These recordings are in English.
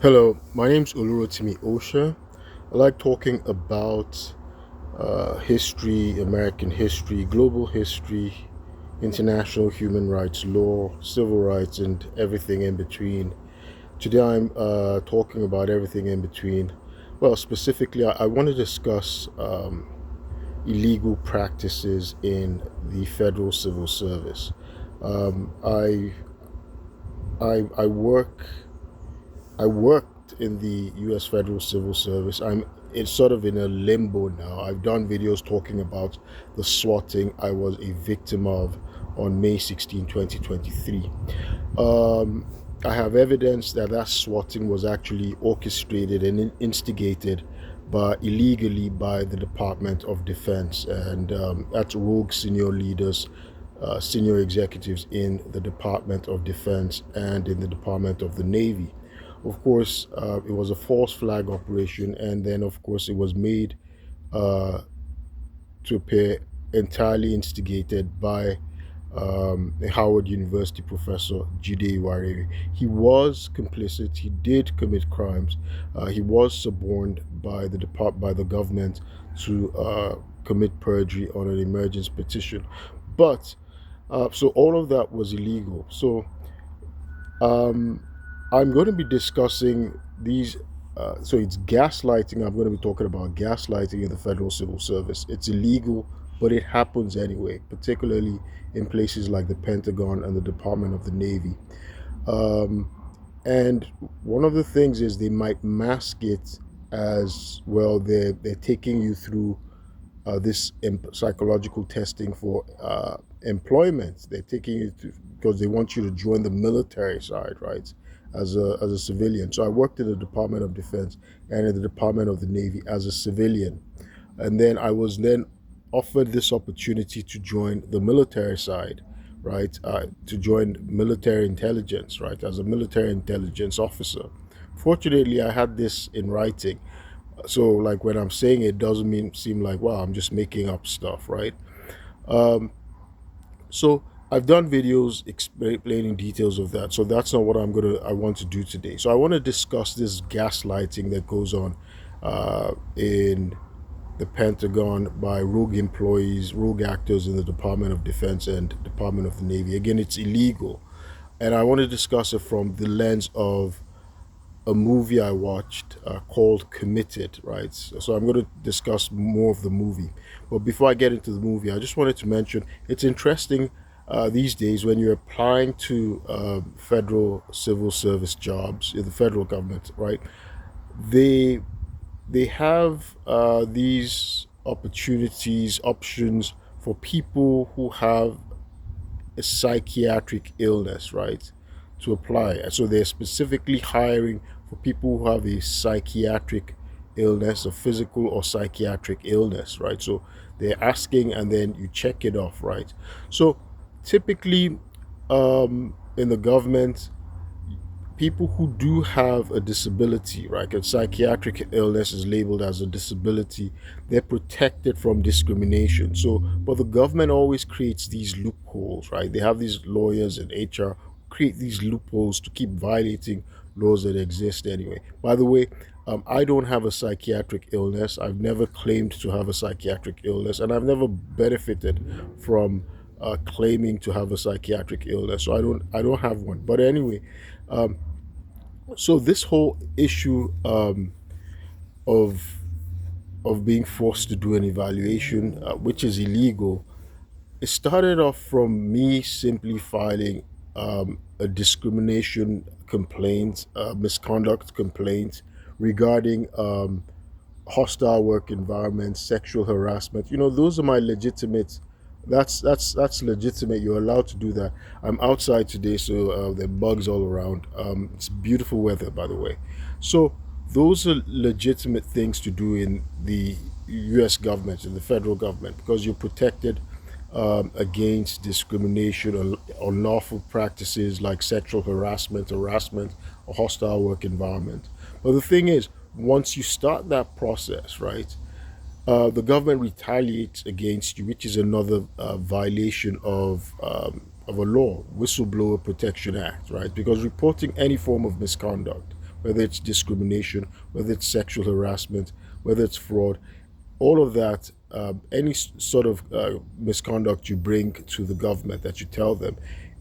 Hello, my name's Olurotimi Osha. I like talking about history, American history, global history, international human rights law, civil rights, and everything in between. Today I'm talking about everything in between. Well, specifically, I want to discuss illegal practices in the federal civil service. Um, I, I work I worked in the U.S. Federal Civil Service. I'm it's sort of in a limbo now. I've done videos talking about the swatting I was a victim of on May 16, 2023. Um, I have evidence that that swatting was actually orchestrated and instigated by illegally by the Department of Defense, and that's rogue senior leaders, senior executives in the Department of Defense and in the Department of the Navy. Of course, it was a false flag operation, and then, of course, it was made uh, to appear entirely instigated by a Howard University professor, Jide Wariri. He was complicit. He did commit crimes. He was suborned by by the government to commit perjury on an emergence petition. But so all of that was illegal. So um, I'm going to be discussing these. So it's gaslighting. I'm going to be talking about gaslighting in the federal civil service. It's illegal, but it happens anyway, particularly in places like the Pentagon and the Department of the Navy. Um, and one of the things is they might mask it as well. They're taking you through this psychological testing for employment. They're taking you to because they want you to join the military side, right? As a civilian. So I worked in the Department of Defense and in the Department of the Navy as a civilian, and then I was then offered this opportunity to join the military side, right? To join military intelligence, right? As a military intelligence officer. Fortunately, I had this in writing, so like when I'm saying it doesn't mean seem like wow I'm just making up stuff, right? um so I've done videos explaining details of that, so that's not what I want to do today. So I want to discuss this gaslighting that goes on in the Pentagon by rogue employees, rogue actors in the Department of Defense and Department of the Navy. Again, it's illegal, and I want to discuss it from the lens of a movie I watched called Committed, right? So I'm going to discuss more of the movie. But before I get into the movie, I just wanted to mention it's interesting these days when you're applying to federal civil service jobs in the federal government, right? They they have these opportunities, options for people who have a psychiatric illness, right, to apply. And so they're specifically hiring for people who have a psychiatric illness, a physical or psychiatric illness, right? So they're asking and then you check it off, right? So typically in the government, people who do have a disability, right? A psychiatric illness is labeled as a disability. They're protected from discrimination. So, but the government always creates these loopholes, right? They have these lawyers and HR create these loopholes to keep violating laws that exist anyway. By the way, I don't have a psychiatric illness. I've never claimed to have a psychiatric illness, and I've never benefited from claiming to have a psychiatric illness. So I don't have one. But anyway, um, so this whole issue of being forced to do an evaluation, which is illegal, it started off from me simply filing a discrimination complaint, misconduct complaint regarding hostile work environment, sexual harassment. You know, those are my legitimate. That's legitimate. You're allowed to do that. I'm outside today, so there are bugs all around. It's beautiful weather, by the way. So those are legitimate things to do in the U.S. government, in the federal government, because you're protected against discrimination or unlawful practices like sexual harassment, or hostile work environment. But the thing is, once you start that process, right, the government retaliates against you, which is another violation of a law, Whistleblower Protection Act, right? Because reporting any form of misconduct, whether it's discrimination, whether it's sexual harassment, whether it's fraud, all of that, any sort of misconduct you bring to the government that you tell them,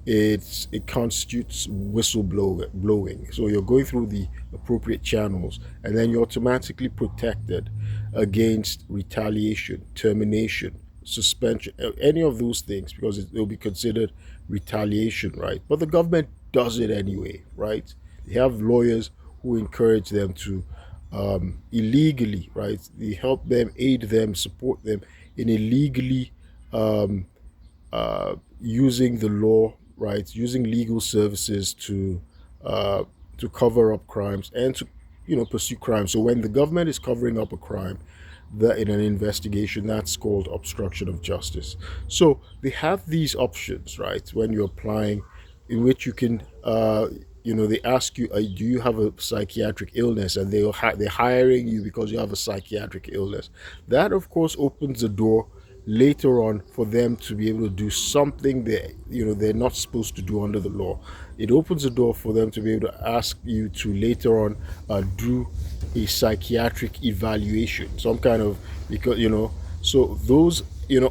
it constitutes whistleblowing. So you're going through the appropriate channels, and then you're automatically protected against retaliation, termination, suspension, any of those things, because it will be considered retaliation, right? But the government does it anyway, right? They have lawyers who encourage them to illegally, right? They help them, aid them, support them in illegally um, using the law, right? Using legal services uh, to cover up crimes and to, pursue crime. So when the government is covering up a crime, that in an investigation, that's called obstruction of justice. So they have these options, right? When you're applying, in which you can, they ask you, do you have a psychiatric illness, and they're hiring you because you have a psychiatric illness. That, of course, opens the door later on for them to be able to do something they're not supposed to do under the law. It opens the door for them to be able to ask you to later on do a psychiatric evaluation, some kind of, because so those,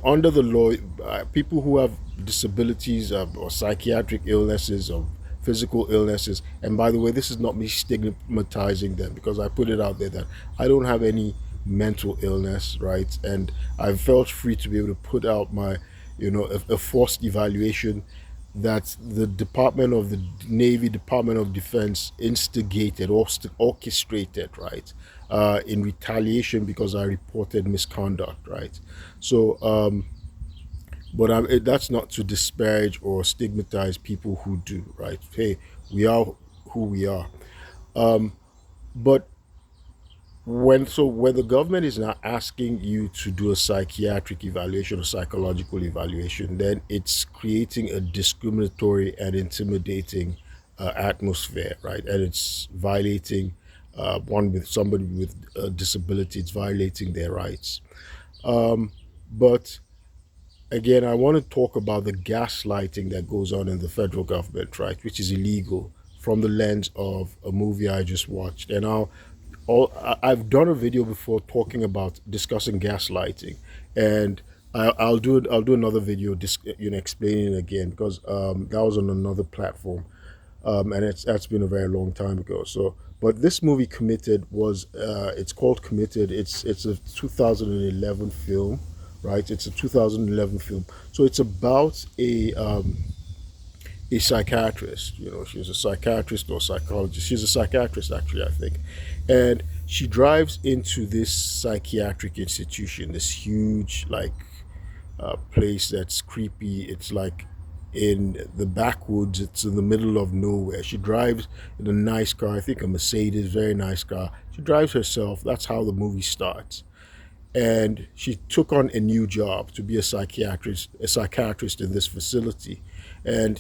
under the law, people who have disabilities or psychiatric illnesses or physical illnesses. And by the way, this is not me stigmatizing them, because I put it out there that I don't have any mental illness, right? And I felt free to be able to put out my, a forced evaluation that the Department of the Navy, Department of Defense instigated or orchestrated, right? In retaliation because I reported misconduct, right? So, but that's not to disparage or stigmatize people who do, right? Hey, we are who we are. But when the government is now asking you to do a psychiatric evaluation or psychological evaluation, then it's creating a discriminatory and intimidating atmosphere, right? And it's violating one with somebody with a disability. It's violating their rights. But again, I want to talk about the gaslighting that goes on in the federal government, right, which is illegal, from the lens of a movie I just watched. And I've done a video before talking about discussing gaslighting, and I'll do another video, explaining it again, because that was on another platform, and that's been a very long time ago. So, but this movie Committed was it's called Committed. It's a 2011 film, right? It's a 2011 film. So it's about a psychiatrist. She's a psychiatrist or psychologist. She's a psychiatrist, actually, I think. And she drives into this psychiatric institution, this huge, like, place that's creepy. It's like in the backwoods, it's in the middle of nowhere. She drives in a nice car, I think a Mercedes, very nice car. She drives herself. That's how the movie starts. And she took on a new job to be a psychiatrist in this facility. And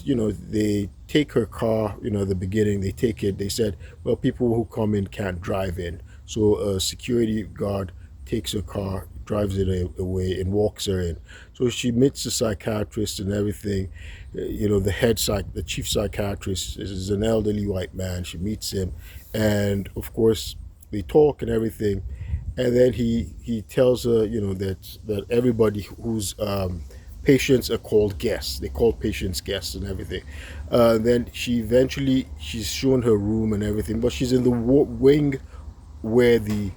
they take her car. At the beginning, they take it. They said, well, people who come in can't drive in. So a security guard takes her car, drives it away, and walks her in. So she meets the psychiatrist and everything. The chief psychiatrist is an elderly white man. She meets him, and of course they talk and everything. And then he tells her, that everybody whose patients are called guests. They call patients guests and everything. Then she's shown her room and everything, but she's in the wing where the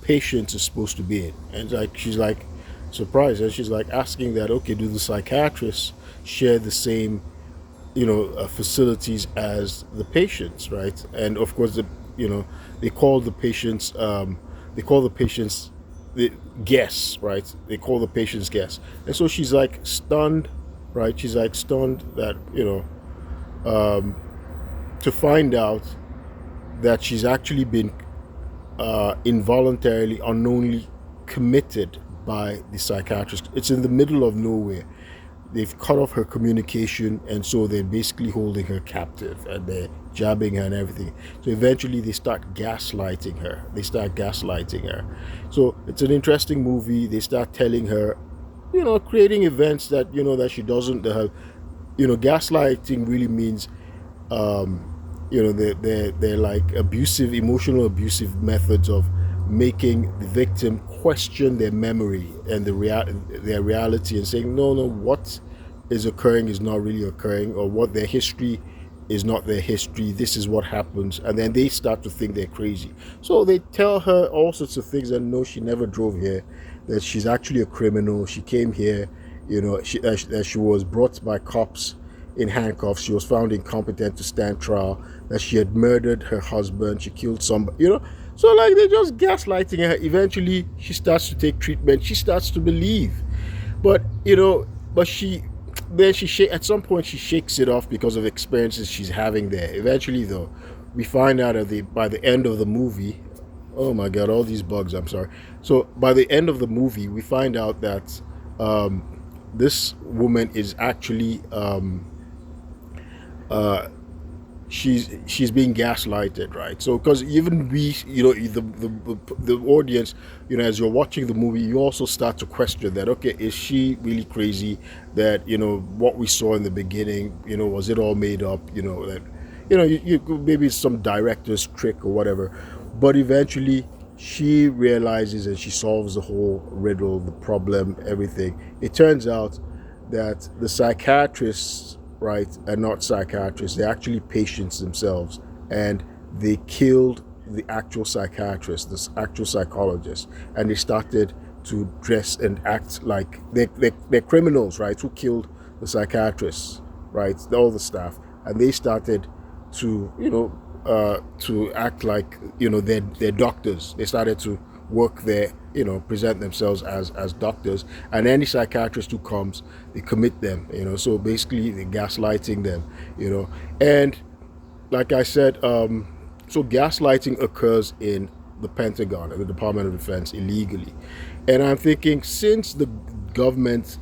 patients are supposed to be in, and she's like surprised, and she's like asking that, okay, do the psychiatrists share the same facilities as the patients, right? And of course, they call the patients the guests, right? They call the patients guests, and so she's like stunned, right? She's like stunned that to find out that she's actually been involuntarily, unknowingly committed by the psychiatrist. It's in the middle of nowhere. They've cut off her communication, and so they're basically holding her captive, and they're jabbing her and everything. So eventually they start gaslighting her. So it's an interesting movie. They start telling her, creating events that, that she doesn't have. Gaslighting really means they're like abusive, emotional abusive methods of making the victim question their memory and their reality, and saying no, what is occurring is not really occurring, or what their history is not their history. This is what happens, and then they start to think they're crazy. So they tell her all sorts of things, and no, she never drove here, that she's actually a criminal. She came here, that she was brought by cops in handcuffs. She was found incompetent to stand trial. That she had murdered her husband. She killed somebody. So like they're just gaslighting her. Eventually, she starts to take treatment. She starts to believe, but but she at some point she shakes it off because of experiences she's having there. Eventually, though, we find out by the end of the movie. Oh my God, all these bugs. I'm sorry. So by the end of the movie, we find out that this woman is actually she's being gaslighted, right? So because even we, the audience, as you're watching the movie, you also start to question that, okay, is she really crazy? That what we saw in the beginning, was it all made up? That maybe it's some director's trick or whatever. But eventually she realizes and she solves the whole riddle, the problem, everything. It turns out that the psychiatrists, right, are not psychiatrists. They're actually patients themselves, and they killed the actual psychiatrist, the actual psychologist, and they started to dress and act like they're criminals, right, who killed the psychiatrists, right, all the staff, and they started to to act like they're doctors. They started to work there, present themselves as doctors, and any psychiatrist who comes, they commit them, so basically they're gaslighting them, and like I said, so gaslighting occurs in the Pentagon and the Department of Defense illegally, and I'm thinking, since the government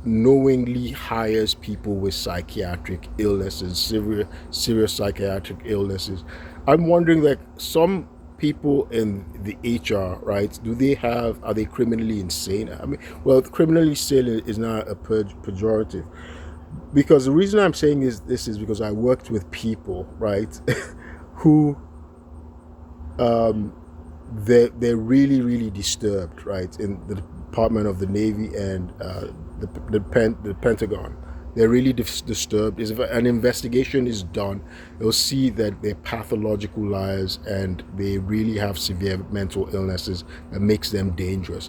knowingly hires people with psychiatric illnesses, severe psychiatric illnesses, I'm wondering, like, some people in the HR, right? Are they criminally insane? I mean, well, criminally insane is not a pejorative, because the reason I'm saying this is because I worked with people, right, who they're really, really disturbed, right, in the Department of the Navy and the Pentagon. They're really disturbed. If an investigation is done, they'll see that they're pathological liars and they really have severe mental illnesses that makes them dangerous.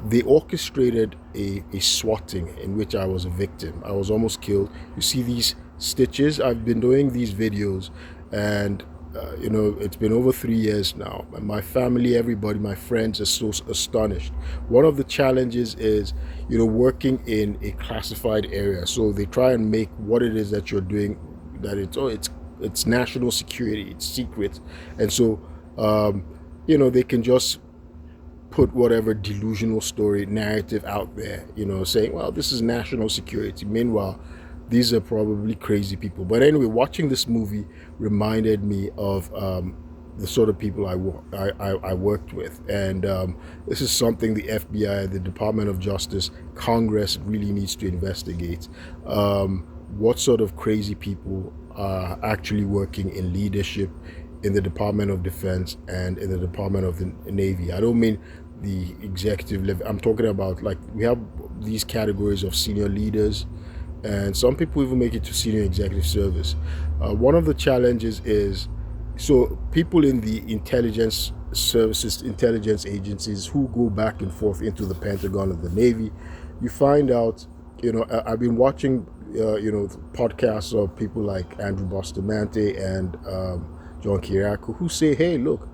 They orchestrated a swatting in which I was a victim. I was almost killed. You see these stitches? I've been doing these videos, and it's been over 3 years now. And my family, everybody, my friends are so astonished. One of the challenges is, working in a classified area. So they try and make what it is that you're doing, that it's national security, it's secret. And so, they can just put whatever delusional story narrative out there, saying, well, this is national security. Meanwhile, these are probably crazy people. But anyway, watching this movie reminded me of the sort of people I worked with. And this is something the FBI, the Department of Justice, Congress really needs to investigate. What sort of crazy people are actually working in leadership in the Department of Defense and in the Department of the Navy? I don't mean the executive level. I'm talking about, like, we have these categories of senior leaders, and some people even make it to senior executive service. One of the challenges is, so people in the intelligence services, intelligence agencies who go back and forth into the Pentagon and the Navy, you find out, I've been watching, podcasts of people like Andrew Bustamante and John Kiriakou, who say, hey, look,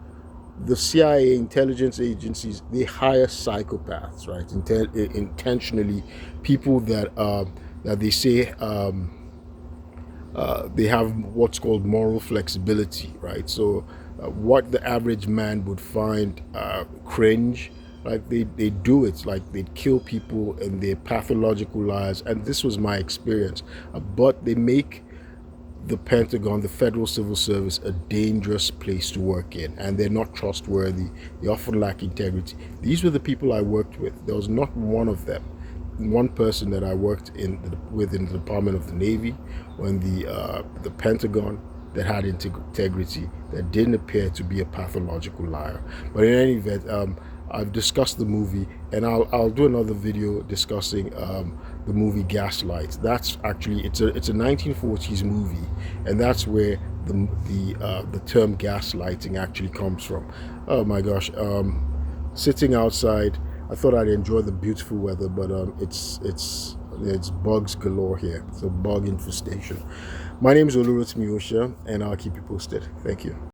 the CIA, intelligence agencies, they hire psychopaths, right? Intentionally, people that they say they have what's called moral flexibility, right? So what the average man would find cringe, like they do it, like they kill people and they're pathological liars. And this was my experience. But they make the Pentagon, the Federal Civil Service, a dangerous place to work in, and they're not trustworthy. They often lack integrity. These were the people I worked with. There was not one of them, one person that I worked with in the Department of the Navy or in the Pentagon, that had integrity, that didn't appear to be a pathological liar. But in any event, I've discussed the movie, and I'll do another video discussing the movie Gaslight. That's actually it's a 1940s movie, and that's where the term gaslighting actually comes from. Oh my gosh, sitting outside, I thought I'd enjoy the beautiful weather, but it's bugs galore here. It's a bug infestation. My name is Olurotimi Osha, and I'll keep you posted. Thank you.